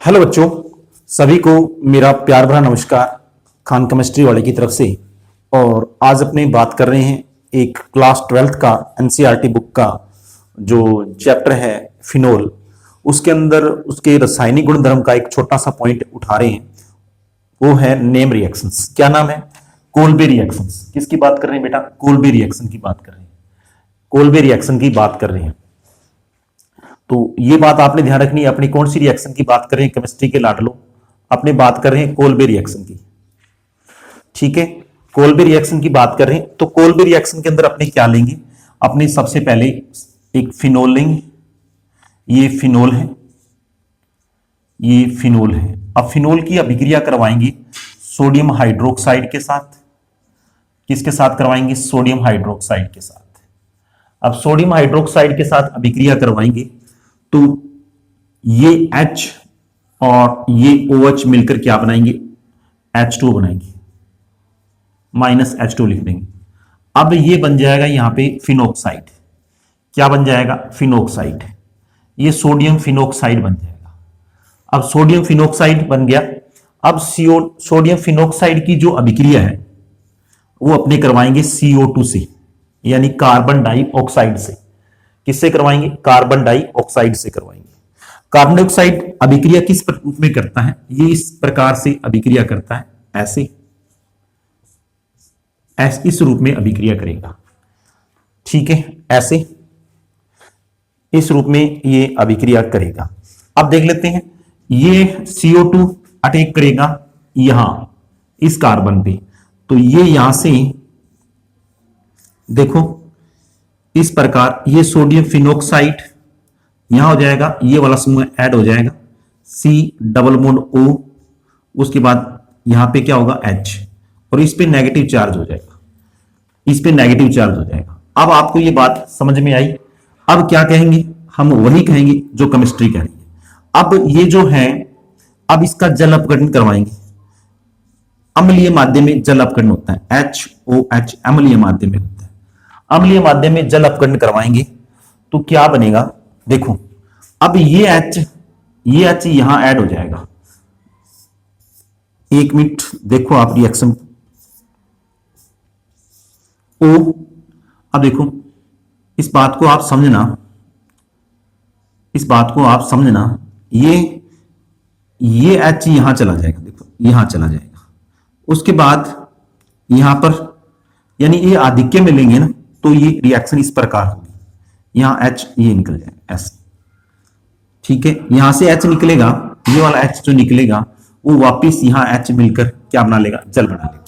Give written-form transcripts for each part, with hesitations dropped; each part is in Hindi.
हेलो बच्चों, सभी को मेरा प्यार भरा नमस्कार खान केमिस्ट्री वाले की तरफ से। और आज अपने बात कर रहे हैं एक क्लास 12th का एनसीईआरटी बुक का जो चैप्टर है फिनोल, उसके अंदर उसके रासायनिक गुणधर्म का एक छोटा सा पॉइंट उठा रहे हैं। वो है नेम रिएक्शंस। क्या नाम है? Kolbe reactions. किसकी बात कर रहे हैं बेटा? कोल्बे रिएक्शन की बात कर रहे हैं। कोल्बे रिएक्शन की बात कर रहे हैं। तो ये बात आपने ध्यान रखनी है। अपनी कौन सी रिएक्शन की बात कर रहे हैं? केमिस्ट्री के लाडलो, अपने बात कर रहे हैं कोल्बे रिएक्शन की। ठीक है, कोल्बे रिएक्शन की बात कर रहे हैं। तो कोल्बे रिएक्शन के अंदर अपने क्या लेंगे? अपने सबसे पहले एक फिनोल लेंगे। ये फिनोल है, ये फिनोल है। अब फिनोल की अभिक्रिया करवाएंगे सोडियम हाइड्रोक्साइड के साथ। किसके साथ करवाएंगे? सोडियम हाइड्रोक्साइड के साथ। अब सोडियम हाइड्रोक्साइड के साथ अभिक्रिया करवाएंगे तो ये H और ये OH मिलकर क्या बनाएंगे? H2 बनाएंगे, -H2 लिख देंगे। अब ये बन जाएगा यहां पे फिनोक्साइड। क्या बन जाएगा? फिनोक्साइड। ये सोडियम फिनोक्साइड बन जाएगा। अब सोडियम फिनोक्साइड बन गया। अब सोडियम फिनोक्साइड की जो अभिक्रिया है वो अपने करवाएंगे CO2 से, यानी कार्बन डाइऑक्साइड से। किससे करवाएंगे? कार्बन डाइऑक्साइड से करवाएंगे। कार्बन डाइऑक्साइड अभिक्रिया किस रूप में करता है? ये इस प्रकार से अभिक्रिया करता है, ऐसे इस रूप में अभिक्रिया करेगा। ठीक है, ऐसे इस रूप में ये अभिक्रिया करेगा। अब देख लेते हैं, ये CO2 अटैक करेगा यहां इस कार्बन पे, तो ये यहां से देखो इस प्रकार ये सोडियम फिनोक्साइड यहां हो जाएगा, ये वाला समूह ऐड हो जाएगा, C डबल बॉन्ड O, उसके बाद यहां पे क्या होगा? H, और इस पे नेगेटिव चार्ज हो जाएगा, इस पे नेगेटिव चार्ज हो जाएगा। अब आपको ये बात समझ में आई। अब क्या कहेंगे? हम वही कहेंगे जो केमिस्ट्री कह रही है। अब ये जो है, अब इसका जल अपघटन करवाएंगे। अम्लीय माध्यम में जल अपघटन होता है, HOH अम्लीय माध्यम में होता है। अम्लीय माध्यम में जल अपघटन करवाएंगे तो क्या बनेगा? देखो, अब ये H यहां ऐड हो जाएगा। एक मिनट देखो आप रिएक्शन O। अब देखो, इस बात को आप समझना, इस बात को आप समझना। ये H यहां चला जाएगा, देखो यहां चला जाएगा। उसके बाद यहां पर, यानी ये आधिक्य में लेंगे ना, तो ये रिएक्शन इस प्रकार होगी। यहां H ये निकल जाएगा ऐसे। ठीक है, यहां से H निकलेगा, ये वाला H जो निकलेगा वो वापिस यहां H मिलकर क्या बना लेगा? जल बना लेगा।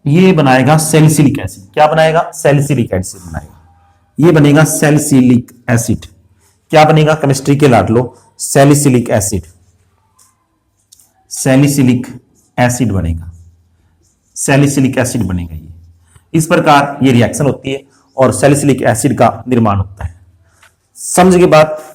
ये बनाएगा सैलिसिलिक एसिड। क्या बनाएगा? सैलिसिलिक एसिड बनाएगा। ये बनेगा सैलिसिलिक एसिड। क्या बनेगा केमिस्ट्री के लाडलो? Salicylic acid. सैलिसिलिक एसिड बनेगा, सैलिसिलिक एसिड बनेगा। ये इस प्रकार ये रिएक्शन होती है और सैलिसिलिक एसिड का निर्माण होता है। समझ के बात?